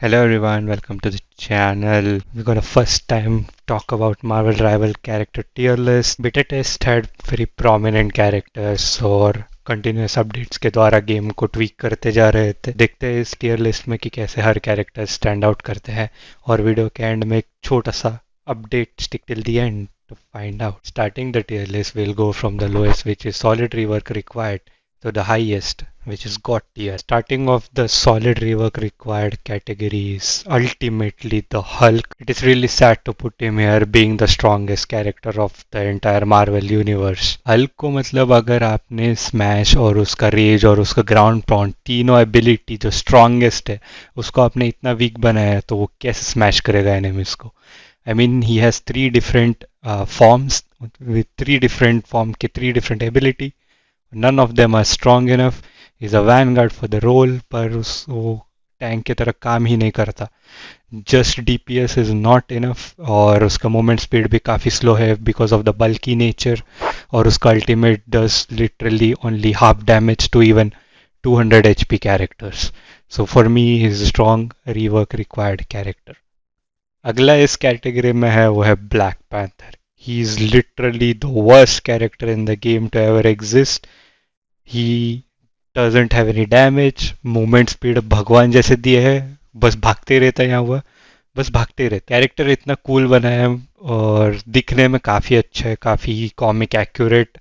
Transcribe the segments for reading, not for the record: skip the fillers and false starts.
Hello everyone, welcome to the channel. We're gonna first time talk about Marvel Rival character tier list. Beta test had very prominent characters और continuous updates के द्वारा game को tweak करते जा रहे थे. देखते हैं इस टियर लिस्ट में कि कैसे हर कैरेक्टर स्टैंड आउट करते हैं और वीडियो के एंड में एक छोटा सा update stick till the end to find out. Starting the tier list, we'll go from the lowest, which is solid rework required, to the highest, which is God tier. Starting off the solid rework required categories, ultimately the Hulk. It is really sad to put him here being the strongest character of the entire Marvel universe. Hulk को मतलब अगर आपने smash और उसका raise और उसका ground pound तीनों ability जो स्ट्रॉन्गेस्ट है उसको आपने इतना वीक बनाया है तो वो कैसे स्मैश करेगा एनिमीज को. I mean, he has three different forms with three different three different ability. None of them are strong enough. He's a vanguard for the role, पर वो टैंक की तरह काम ही नहीं करता. Just DPS is not enough और उसका movement speed भी काफ़ी slow है because of the bulky nature और उसका ultimate does literally only half damage to even 200 HP characters. So for me, he's a strong rework required character. अगला इस category में है वो है Black Panther. He is literally the worst character in the game to ever exist. He doesn't have any damage. Movement speed भगवान जैसे दिए है. बस भागते रहता है यहाँ हुआ. बस भागते रहते. कैरेक्टर इतना कूल बना है और दिखने में काफ़ी अच्छा है. काफ़ी कॉमिक एक्यूरेट.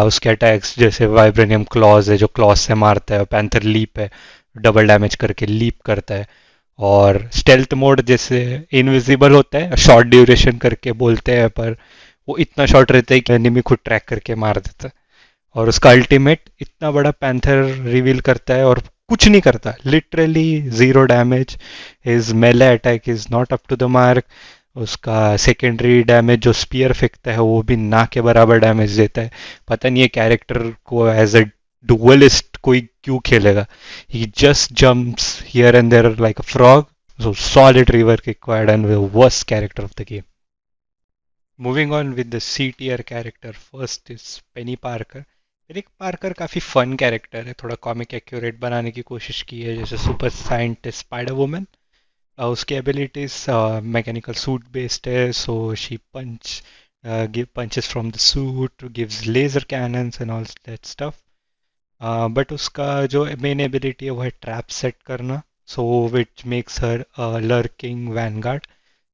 उसके अटैक्स जैसे वाइब्रेनियम क्लॉज है जो क्लॉज से मारता है. पैंथर लीप है, डबल डैमेज करके लीप करता है. और स्टेल्थ मोड जैसे इनविजिबल होता है, शॉर्ट ड्यूरेशन करके बोलते हैं, पर वो इतना शॉर्ट रहता है कि एनिमी खुद ट्रैक करके मार देता है. और उसका अल्टीमेट इतना बड़ा पैंथर रिवील करता है और कुछ नहीं करता. Literally zero damage. His melee attack is not up to the mark. उसका सेकेंडरी डैमेज जो स्पीयर फेंकता है वो भी ना के बराबर डैमेज देता है. पता नहीं ये कैरेक्टर को एज अ डुअलिस्ट कोई क्यों खेलेगा. He just jumps here and there like a frog. So solid rework required and the worst character of the game. Moving on with the C tier character, first is Penny Parker. Penney Parker काफ़ी fun character है. थोड़ा comic accurate बनाने की कोशिश की है जैसे super scientist spider woman. उसकी एबिलिटीज मैकेनिकल सूट बेस्ड है. So she give punches from the suit, gives laser cannons and all that stuff. But उसका जो मेन एबिलिटी है वो है ट्रैप सेट करना. So which makes her lurking vanguard.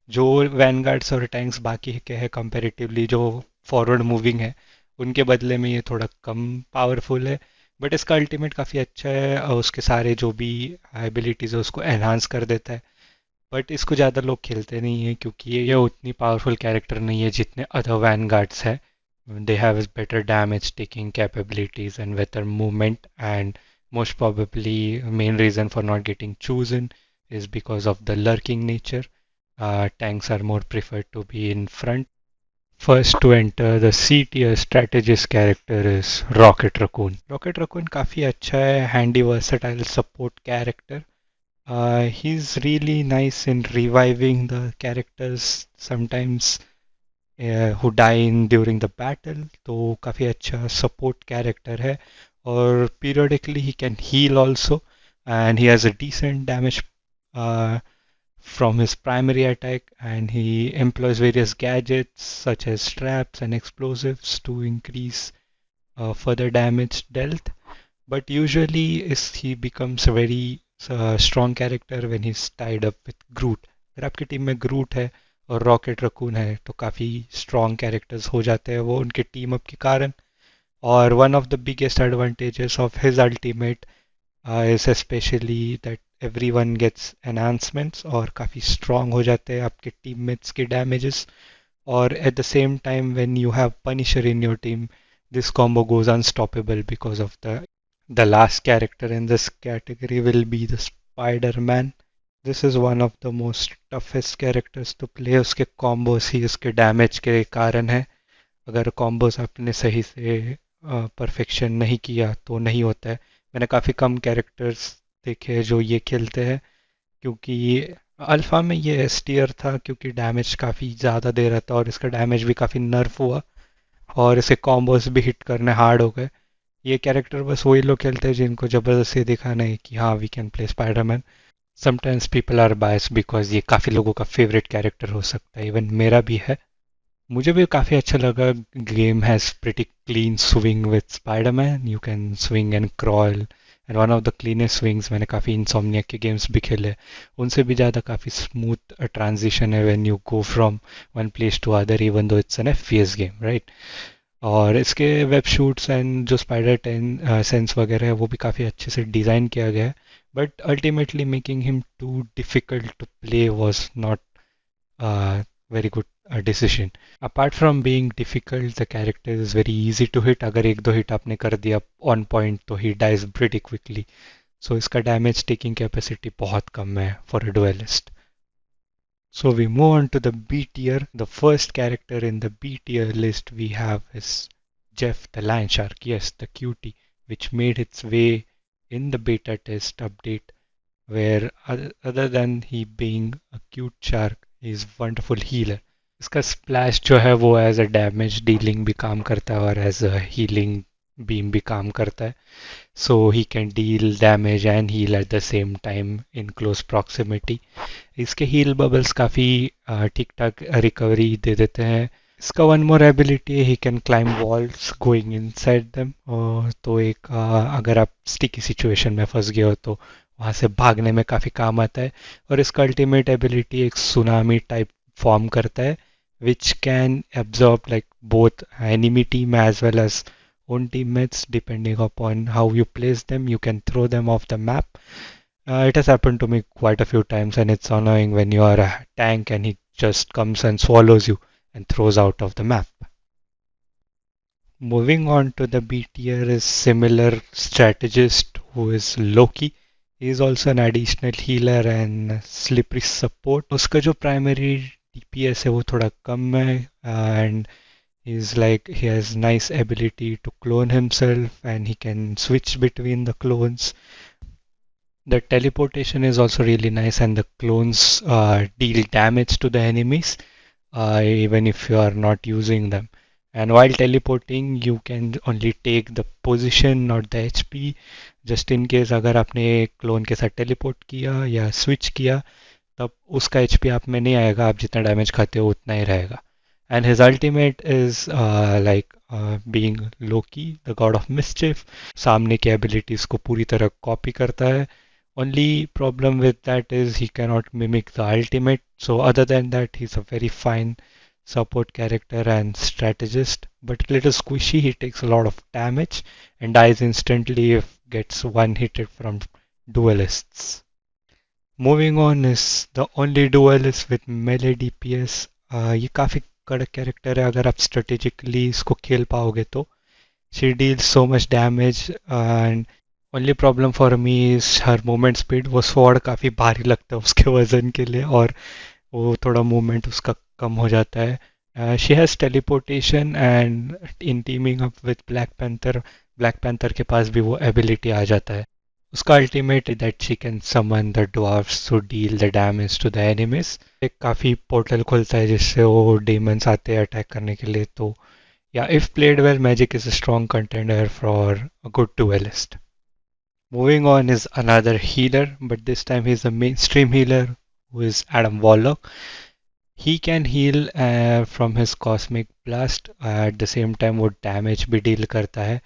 जो vanguards और टैंक्स बाकी के हैं कंपेरेटिवली जो फॉरवर्ड मूविंग है उनके बदले में ये थोड़ा कम पावरफुल है. बट इसका अल्टीमेट काफ़ी अच्छा है. उसके सारे जो भी एबिलिटीज़ है उसको एनहांस कर देता है. बट इसको ज़्यादा लोग खेलते नहीं हैं क्योंकि ये उतनी पावरफुल कैरेक्टर नहीं है जितने अदर वैनगार्ड्स है. They have better damage taking capabilities and better movement, and most probably main reason for not getting chosen is because of the lurking nature. Tanks are more preferred to be in front. First to enter the C tier strategist character is Rocket Raccoon. Rocket Raccoon काफ़ी अच्छा है. Handy versatile support character. He's really nice in reviving the characters sometimes who die in during the battle. तो काफ़ी अच्छा support character है. और periodically he can heal also, and he has a decent damage uh, from his primary attack, and he employs various gadgets such as traps and explosives to increase further damage dealt. But usually he becomes a very strong character when he's tied up with Groot. अगर आपकी team में ग्रूट है और rocket raccoon है तो काफ़ी strong characters हो जाते हैं वो उनके टीम अप के कारण. और one of the biggest advantages of his ultimate is specially that everyone gets enhancements और काफ़ी स्ट्रॉन्ग हो जाते हैं आपके टीममेट्स के डैमेजेस. और at the same time when you have Punisher in your team, this combo goes unstoppable because of the last character in this category will be the Spider-Man. This is one of the most toughest characters to play. उसके combos ही उसके damage के कारण है. अगर combos आपने सही से perfection नहीं किया तो नहीं होता है. मैंने काफ़ी कम characters देखे हैं जो ये खेलते हैं क्योंकि अल्फा में ये एस टीयर था क्योंकि डैमेज काफ़ी ज़्यादा दे रहा था और इसका डैमेज भी काफ़ी नर्फ हुआ और इसे कॉम्बोस भी हिट करने हार्ड हो गए. ये कैरेक्टर बस वही लोग खेलते हैं जिनको ज़बरदस्ती दिखाना है कि हाँ we can play Spiderman. Sometimes people are bias because ये काफ़ी लोगों का फेवरेट कैरेक्टर हो सकता है, इवन मेरा भी है। मुझे भी काफ़ी अच्छा लगा। Game has pretty clean swing with Spiderman, you can swing and crawl and one of the cleanest swings. मैंने काफ़ी इंसोम्निया के गेम्स भी खेले, उनसे भी ज़्यादा काफ़ी स्मूथ ट्रांजिशन है when you go from one place to other, even though it's an FPS game, right. और इसके वेब शूट्स एंड जो स्पाइडर टेन सेंस वगैरह है वो भी काफ़ी अच्छे से डिज़ाइन किया गया है, but ultimately making him too difficult to play was not very good decision. Apart from being difficult the character is very easy to hit. अगर एक दो हिट आपने कर दिया ऑन पॉइंट तो ही डाइज प्रिटी क्विकली। सो इसका damage taking capacity बहुत कम है for a duellist. So we move on to the B tier. The first character in the B tier list we have is Jeff the Lion Shark. Yes, the cutie, which made its way in the beta test update, where other than he being a cute shark, he is wonderful healer. इसका splash जो है वो as a damage dealing भी काम करता है और as a healing beam भी काम करता है. So he can deal damage and heal at the same time in close proximity. इसके हील बबल्स काफ़ी ठीक ठाक रिकवरी दे देते हैं. इसका वन मोर एबिलिटी है, he can climb walls going inside them. तो एक अगर आप स्टिकी सिचुएशन में फंस गए हो तो वहाँ से भागने में काफ़ी काम आता है. और इसका अल्टीमेट एबिलिटी एक सुनामी टाइप फॉर्म करता है which can absorb like both enemy team as well as own teammates depending upon how you place them. You can throw them off the map. It has happened to me quite a few times, and it's annoying when you are a tank and he just comes and swallows you and throws out of the map. Moving on to the B tier is similar strategist who is Loki. He is also an additional healer and slippery support. उसका जो primary DPS है वो थोड़ा कम है and he's like he has nice ability to clone himself and he can switch between the clones. The teleportation is also really nice and the clones deal damage to the enemies even if you are not using them. And while teleporting, you can only take the position, not the HP. Just in case अगर आपने clone के साथ teleport किया या switch किया तब उसका HP आप में नहीं आएगा, आप जितना डैमेज खाते हो उतना ही रहेगा. And his ultimate is being Loki, the god of mischief. सामने के abilities को पूरी तरह copy करता है. Only problem with that is he cannot mimic the ultimate. So other than that, he's a very fine support character and strategist. But a little squishy, he takes a lot of damage and dies instantly if gets one hitted from duelists. Moving on is the only duelist with melee DPS. ये काफ़ी कड़क character है अगर आप strategically इसको खेल पाओगे तो. She deals so much damage and only problem for me is her movement speed. वो स्वॉर्ड काफ़ी भारी लगता है उसके वजन के लिए और वो थोड़ा मूवमेंट उसका कम हो जाता है. She has teleportation and in teaming up with Black Panther के पास भी वो ability आ जाता है. उसका ultimate is that she can summon the dwarves to deal the damage to the enemies. एक काफ़ी पोर्टल खुलता है जिससे वो demons आते हैं अटैक करने के लिए. तो yeah, if played well, Magic is a strong contender for a good duelist. Moving on is another healer, but this time he's a mainstream healer who is Adam Warlock. He can heal from his cosmic blast. At the same time वो damage भी deal करता है.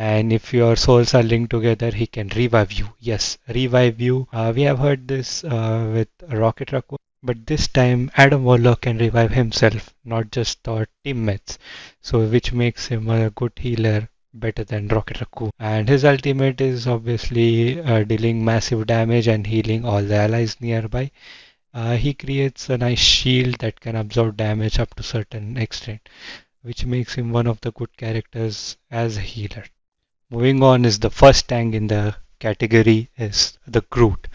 And if your souls are linked together, he can revive you. Yes, revive you. We have heard this with Rocket Raccoon. But this time Adam Warlock can revive himself, not just our teammates. So which makes him a good healer better than Rocket Raccoon. And his ultimate is obviously dealing massive damage and healing all the allies nearby. He creates a nice shield that can absorb damage up to certain extent, which makes him one of the good characters as a healer. Moving on is the first tank in the category is the Groot.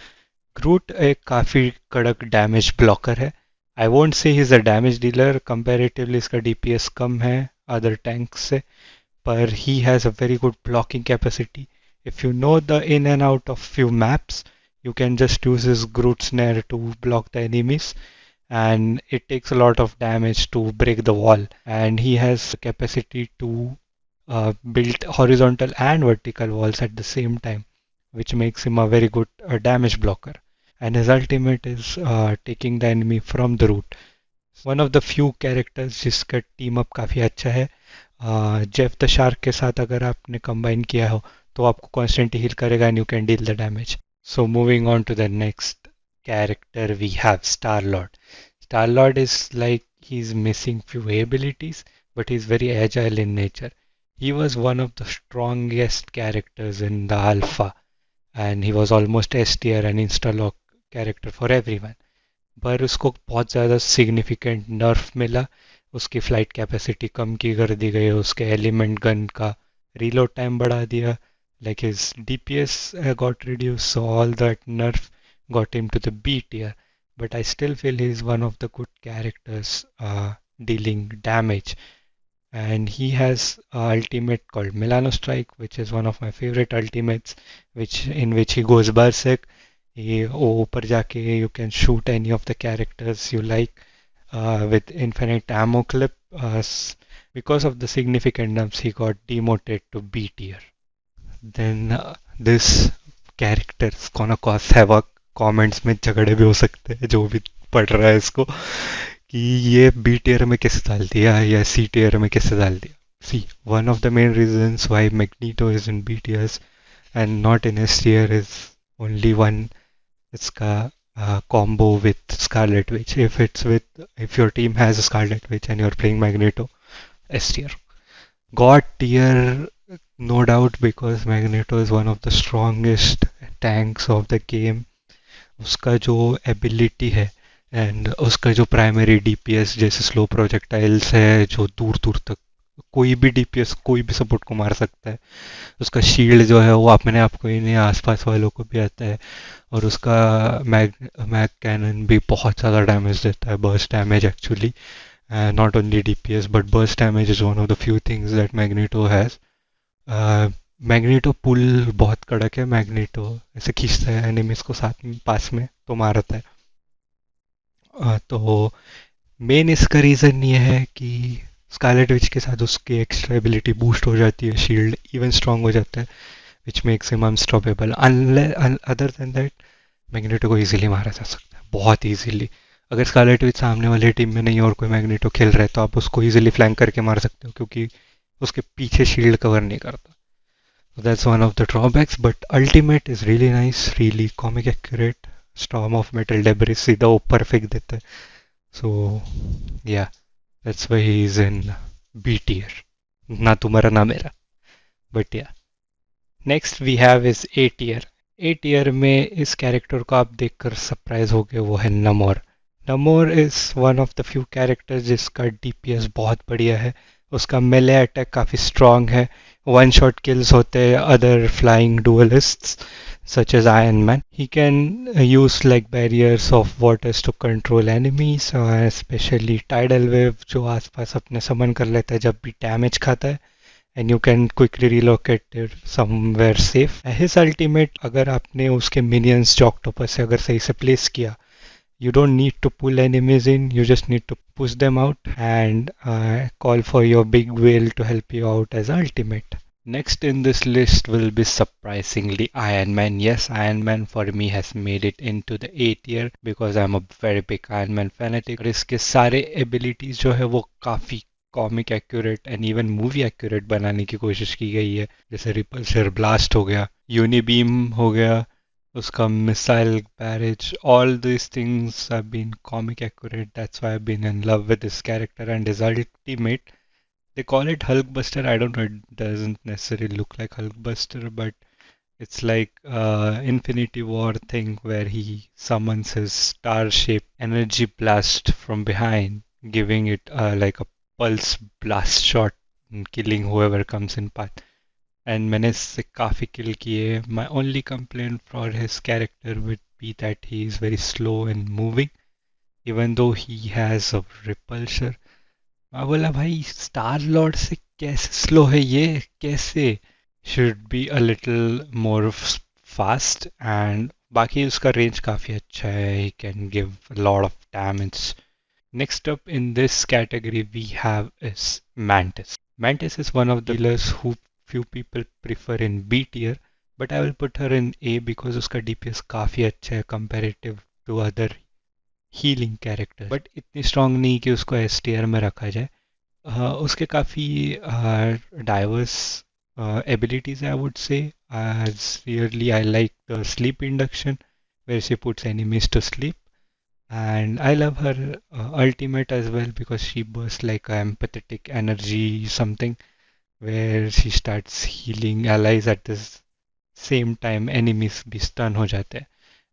Groot एक काफ़ी कड़क damage blocker है. I won't say he is a damage dealer, comparatively इसका DPS कम है other tanks से, पर he has a very good blocking capacity. If you know the in and out of few maps, you can just use his Groot snare to block the enemies and it takes a lot of damage to break the wall, and he has the capacity to build horizontal and vertical walls at the same time, which makes him a very good damage blocker. and his ultimate is taking the enemy from the root. One of the few characters जिसका team up काफ़ी अच्छा है. Jeff the shark के साथ अगर आपने combine किया हो तो आपको कॉन्स्टेंटली हील करेगा and you can deal the damage. So moving on to the next character we have Star Lord. Star Lord is like he's missing few abilities, but he's very agile in nature. He was one of the strongest characters in the alpha, and he was almost S tier and insta lock character for everyone. पर उसको बहुत ज़्यादा significant नर्फ मिला. उसकी flight capacity कम की कर दी गई. उसके एलिमेंट गन का रीलोड टाइम बढ़ा दिया. Like his DPS got reduced, so all that nerf got him to the B tier. But I still feel he's one of the good characters dealing damage. And he has a ultimate called Milano Strike, which is one of my favorite ultimates, which in which he goes berserk. ऊपर जाके you can shoot any of the characters you like with infinite ammo clip. Because of the significant nerfs, he got demoted to B tier. Then this character is gonna cause havoc. Comments में झगड़े भी हो सकते हैं जो भी पढ़ रहा है इसको कि ये बी टियर में कैसे डाल दिया या सी टियर में कैसे डाल दिया. See one of the main reasons why Magneto is in B tiers and not in S tier is only one. इसका combo with Scarlet Witch. If your team has a Scarlet Witch and you're playing Magneto, S tier. God tier, no doubt, because Magneto is one of the strongest tanks of the game. उसका जो ability है and उसका जो primary DPS जैसे slow projectiles है जो दूर दूर तक कोई भी DPS कोई भी सपोर्ट को मार सकता है. उसका शील्ड जो है वो अपने आप को ही नहीं आसपास वालों को भी आता है. और उसका मैग कैनन भी बहुत ज़्यादा डैमेज देता है. Burst damage actually, not only DPS but burst damage is one of the few things that Magneto has. Magneto pull बहुत कड़क है. मैग्नीटो ऐसे खींचता है एनिमीज को साथ में पास में तो मारता है. तो मेन इसका रीज़न ये है कि स्कारलेट विच के साथ उसकी एक्स्ट्रा एबिलिटी बूस्ट हो जाती है. शील्ड इवन स्ट्रांग हो जाता है which makes him unstoppable. Other than that magneto को इजीली मारा जा सकता है, बहुत इजीली. अगर स्कारलेट विच सामने वाले टीम में नहीं और कोई मैग्नेटो खेल रहा है तो आप उसको इजीली फ्लैंक करके मार सकते हो क्योंकि उसके पीछे शील्ड कवर नहीं करता. So that's one of the drawbacks, but Ultimate is really nice, really comic accurate. Storm of Metal Debris सीधा ऊपर फेंक देता है. So yeah, that's why he is in B tier. ना तुम्हारा ना मेरा. But yeah. Next we have is A tier. A tier में इस कैरेक्टर को आप देखकर सरप्राइज हो गए, वो है Namor. Namor is one of the few characters जिसका DPS बहुत बढ़िया है. उसका मेले अटैक काफ़ी स्ट्रॉन्ग है. वन शॉट किल्स होते हैं other flying duelists such as Iron Man. He can use like barriers of waters to control enemies, especially tidal wave जो आसपास अपने समन कर लेता है जब भी डैमेज खाता है, and you can quickly relocate it somewhere safe. His ultimate अगर आपने उसके minions जो octopus से अगर सही से place किया, you don't need to pull enemies in, you just need to push them out and call for your big whale to help you out as ultimate. Next in this list will be surprisingly Iron Man. Yes, Iron Man for me has made it into the A tier because I'm a very big Iron Man fanatic. और इसके सारे abilities जो है वो काफ़ी comic accurate and even movie accurate बनाने की कोशिश की गई है. जैसे रिपल्सर ब्लास्ट हो गया, यूनिबीम हो गया, उसका missile barrage, all these things have been comic accurate. That's why I've been in love with this character and his ultimate. They call it Hulkbuster. I don't know, it doesn't necessarily look like Hulkbuster, but it's like Infinity War thing where he summons his star-shaped energy blast from behind, giving it like a pulse blast shot and killing whoever comes in path. And मैंने इससे काफ़ी किल किए. My only complaint for his character would be that he is very slow in moving, even though he has a repulsor. मैं बोला भाई star Lord से कैसे slow है ये, कैसे. Should be a little more fast. And बाकी उसका रेंज काफ़ी अच्छा है. He can give lot of damage. Next up in this category we have is Mantis. Mantis is one of the healers who few people prefer in B tier, but I will put her in A because उसका DPS काफ़ी अच्छा है comparative to other healing characters. But इतनी strong नहीं कि उसको S tier में रखा जाए. उसके काफ़ी diverse abilities I would say. As really I like the sleep induction where she puts enemies to sleep. And I love her ultimate as well because she bursts like a empathetic energy something where she starts healing allies at the same time enemies be stun हो जाते हैं.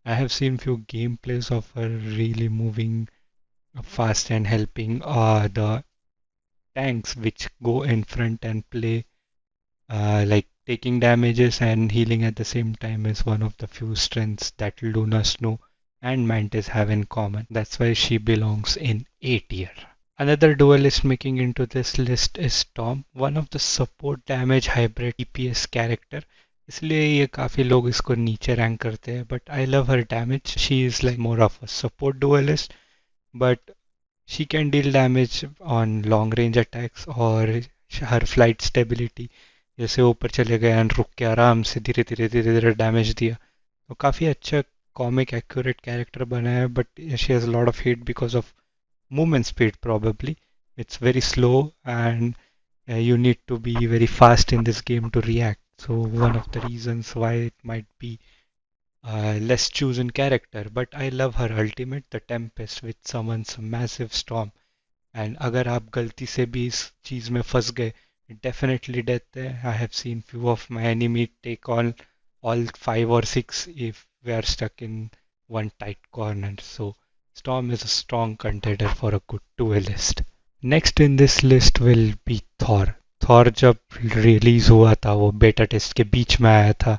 I have seen few gameplays of her really moving fast and helping the tanks which go in front and play like taking damages and healing at the same time is one of the few strengths that Luna Snow and Mantis have in common. That's why she belongs in A tier. Another duelist making into this list is Tom, one of the support damage hybrid DPS character. इसलिए ये काफ़ी लोग इसको नीचे rank करते हैं but I love her damage. She is like more of a support duelist but she can deal damage on long range attacks और her flight stability जैसे ऊपर चले गए and रुक के आराम से धीरे धीरे धीरे धीरे डैमेज दिया तो काफ़ी अच्छा कॉमिक एक्यूरेट कैरेक्टर बना है but she has a lot of hate because of movement speed probably. It's very slow and you need to be very fast in this game to react. So one of the reasons why it might be less chosen character. But I love her ultimate, the Tempest, which summons a massive storm. And अगर आप गलती से भी इस चीज़ में फंस गए, definitely death है. I have seen few of my enemy take on all 5 or 6 if we are stuck in one tight corner. So Storm is a strong contender for a good duelist. Next in this list will be Thor. Thor जब release हुआ था वो बेटा test के बीच में आया था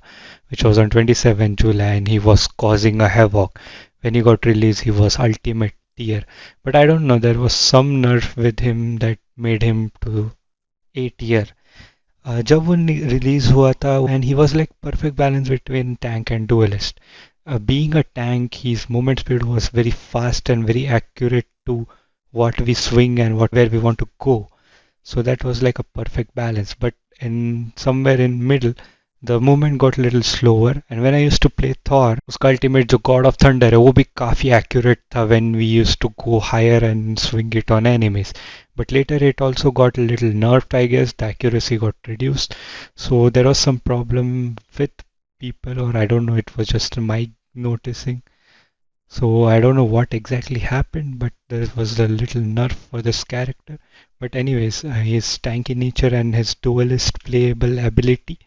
which was on 27 July and he was causing a havoc. When he got released he was ultimate tier. But I don't know, there was some nerf with him that made him to A tier. जब वो release हुआ था and he was like perfect balance between tank and duelist. Being a tank, his movement speed was very fast and very accurate to what we swing and what where we want to go. So that was like a perfect balance. But in somewhere in middle, the movement got a little slower. And when I used to play Thor, उसका ultimate जो God of Thunder है वो भी काफी accurate था when we used to go higher and swing it on enemies. But later it also got a little nerfed, I guess. The accuracy got reduced. So there was some problem with people, or I don't know, it was just my noticing. So I don't know what exactly happened, but there was a little nerf for this character. But anyways, his tanky nature and his duelist playable ability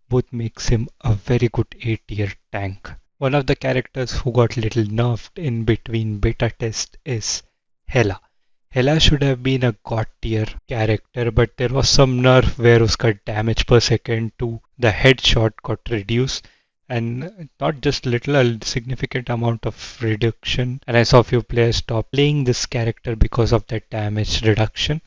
both makes him a very good A tier tank. One of the characters who got little nerfed in between beta test is Hela. Hela should have been a god tier character, but there was some nerf where uska damage per second to the headshot got reduced and not just little, a significant amount of reduction. And I saw few players stop playing this character because of that damage reduction.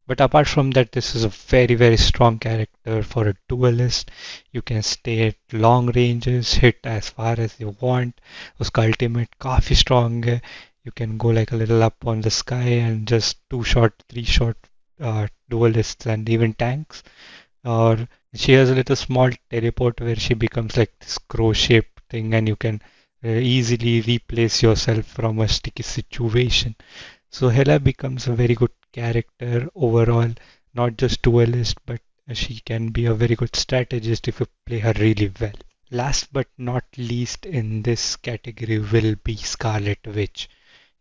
But apart from that, this is a very, very strong character for a duelist. You can stay at long ranges, hit as far as you want. Uska ultimate काफी strong है. You can go like a little up on the sky and just 2 shot, 3 shot duelists and even tanks. Or she has a little small teleport where she becomes like this crow-shaped thing and you can easily replace yourself from a sticky situation. So Hela becomes a very good character overall, not just duelist, but she can be a very good strategist if you play her really well. Last but not least in this category will be Scarlet Witch.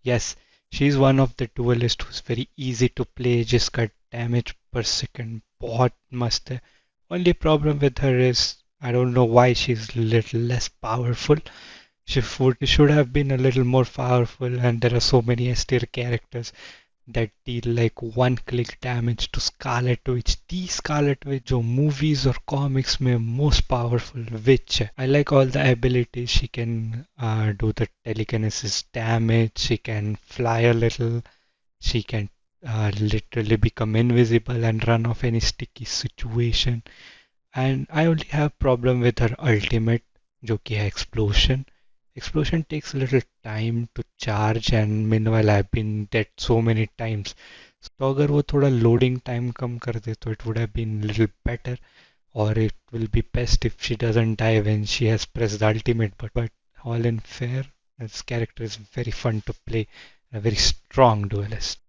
Yes, she's one of the duelists who's very easy to play, जिसका damage per second बहुत मस्त है. Only problem with her is I don't know why she's a little less powerful. Should have been a little more powerful, and there are so many S tier characters that deal like one click damage to Scarlet Witch. The Scarlet Witch जो movies or comics में most powerful witch है. I like all the abilities. She can do the telekinesis damage, she can fly a little, she can literally become invisible and run off any sticky situation. And I only have problem with her ultimate जो कि है explosion. Explosion takes a little time to charge and meanwhile I've been dead so many times. तो अगर वो थोड़ा loading time कम कर दे तो it would have been a little better. or it will be best if she doesn't die when she has pressed the ultimate. But all in fair, this character is very fun to play, a very strong duelist.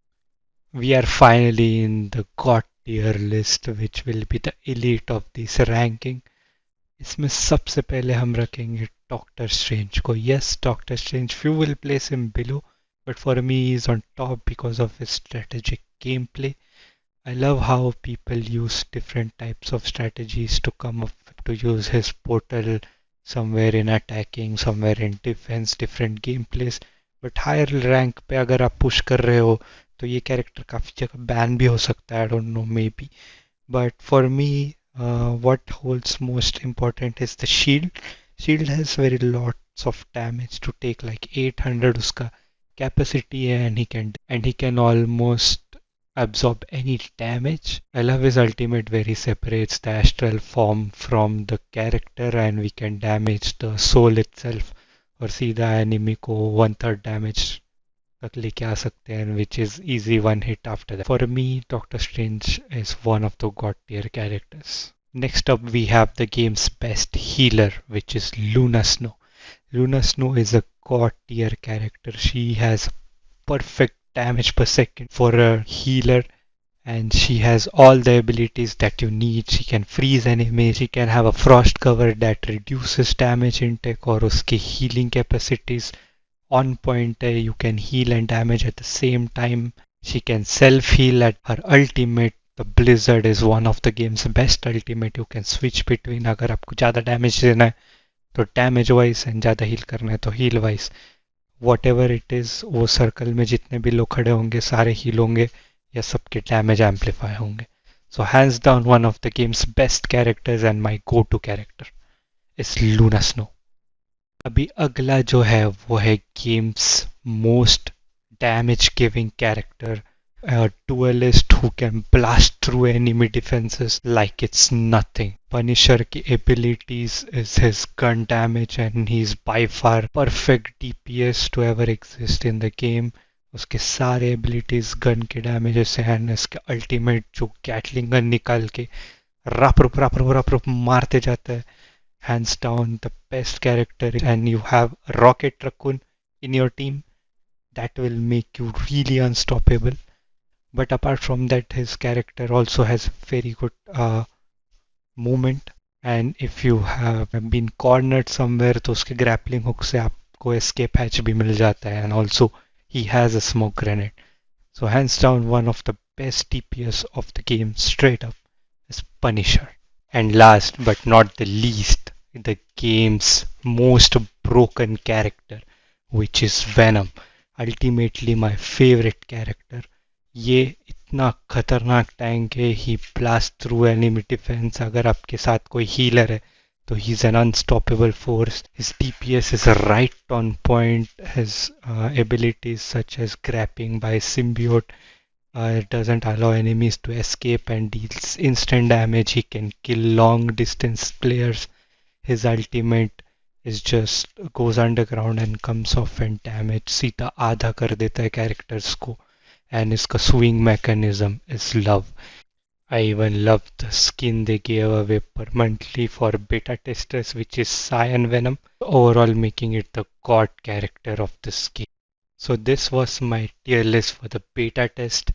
We are finally in the god tier list, which will be the elite of this ranking. इसमें सबसे पहले हम रखेंगे doctor strange को. Yes, doctor strange, few will place him below, but for me he is on top because of his strategic gameplay. I love how people use different types of strategies to come up to use his portal, somewhere in attacking, somewhere in defense, different gameplays. But higher rank पे अगर आप push कर रहे हो तो ये character काफ़ी जगह बैन भी हो सकता है, I don't know, maybe. But for me, what holds most important is the shield. Shield has very lots of damage to take, like 800 uska capacity है, and he can almost absorb any damage. I love his ultimate where he separates the astral form from the character and we can damage the soul itself और सीधा enemy को 1/3 damage तक लेके आ सकते हैं, which is easy one hit after that. For me, Doctor Strange is one of the god tier characters. Next up, we have the game's best healer, which is Luna Snow. Luna Snow is a god tier character. She has perfect damage per second for a healer, and she has all the abilities that you need. She can freeze enemies, she can have a frost cover that reduces damage intake और उसकी healing capacities on point है. You can heal and damage at the same time. She can self heal at her ultimate. The Blizzard is one of the game's best ultimate. You can switch between. अगर आपको ज़्यादा damage देना है तो damage wise and ज़्यादा heal करना है तो heal wise. Whatever it is, वो सर्कल में जितने भी लोग खड़े होंगे सारे heal होंगे या सबके damage amplify होंगे. So hands down one of the game's best characters and my go-to character is Luna Snow. अभी अगला जो है वो है games most damage giving character, a duelist who can blast through enemy defenses like it's nothing. Punisher की abilities is his gun damage and he's by far perfect DPS to ever exist in the game. उसके सारे abilities gun के damage से हैं, इसके ultimate जो Gatling gun निकाल के रप रुप रप रुप रप रुप मारते जाता है. Hands down the best character, and you have Rocket Raccoon in your team, that will make you really unstoppable. But apart from that, his character also has very good movement, and if you have been cornered somewhere तो उसके grappling hook से आपको escape hatch भी मिल जाता है, and also he has a smoke grenade. So hands down one of the best DPS of the game straight up is Punisher. And last but not the least, the game's most broken character, which is Venom. Ultimately my favorite character. ये इतना खतरनाक tank है, he blasts through enemy defense. अगर आपके साथ कोई healer है तो he's an unstoppable force. His DPS is right on point. His abilities such as grabbing by symbiote doesn't allow enemies to escape and deals instant damage. He can kill long distance players. His ultimate is just goes underground and comes off and damage सीधा आधा कर देता है characters को. And इसका swing mechanism is love. I even love the skin they gave away permanently for beta testers, which is Cyan Venom, overall making it the god character of this game. So this was my tier list for the beta test.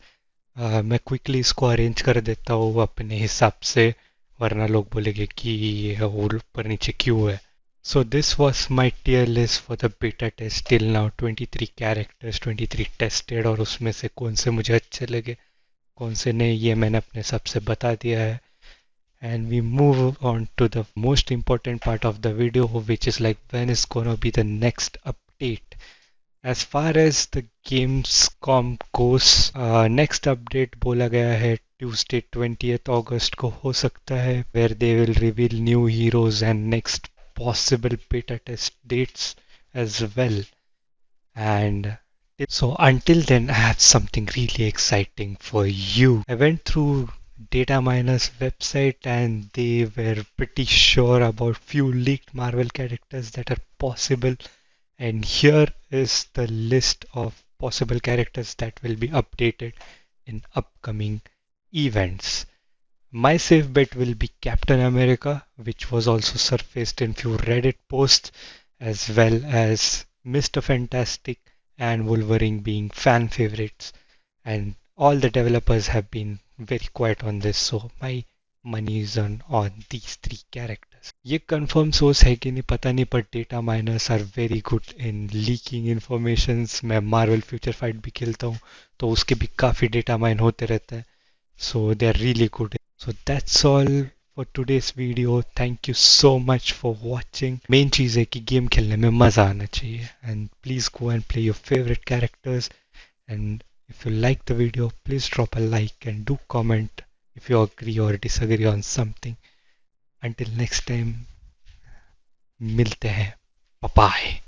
मैं quickly इसको arrange कर देता हूँ अपने हिसाब से, वरना लोग बोलेंगे कि ये ऊपर नीचे क्यों है. So this was my tier list for the beta test till now. 23 characters, 23 tested, और उसमें से कौन से मुझे अच्छे लगे कौन से नहीं ये मैंने अपने हिसाब से बता दिया है. And we move on to the most important part of the video, which is like when is gonna be the next update. As far as the GamesCom goes, next update बोला गया है Tuesday 20th August को हो सकता है, where they will reveal new heroes and next possible beta test dates as well. And so until then, I have something really exciting for you. I went through Data Miner's website and they were pretty sure about few leaked Marvel characters that are possible. And here is the list of possible characters that will be updated in upcoming events. My safe bet will be Captain America, which was also surfaced in few Reddit posts, as well as Mr. Fantastic and Wolverine being fan favorites. And all the developers have been very quiet on this, so my money is on these three characters. ये confirm source है कि नहीं पता नहीं, but data miners are very good in leaking informations. मैं Marvel Future Fight भी खेलता हूँ, तो उसके भी काफ़ी data mine होते रहते हैं. So they are really good. So that's all for today's video. Thank you so much for watching. Main चीज़ है कि गेम खेलने में मज़ा आना चाहिए. And please go and play your favorite characters. And if you like the video, please drop a like and do comment if you agree or disagree on something. Until next time, मिलते हैं. Bye bye.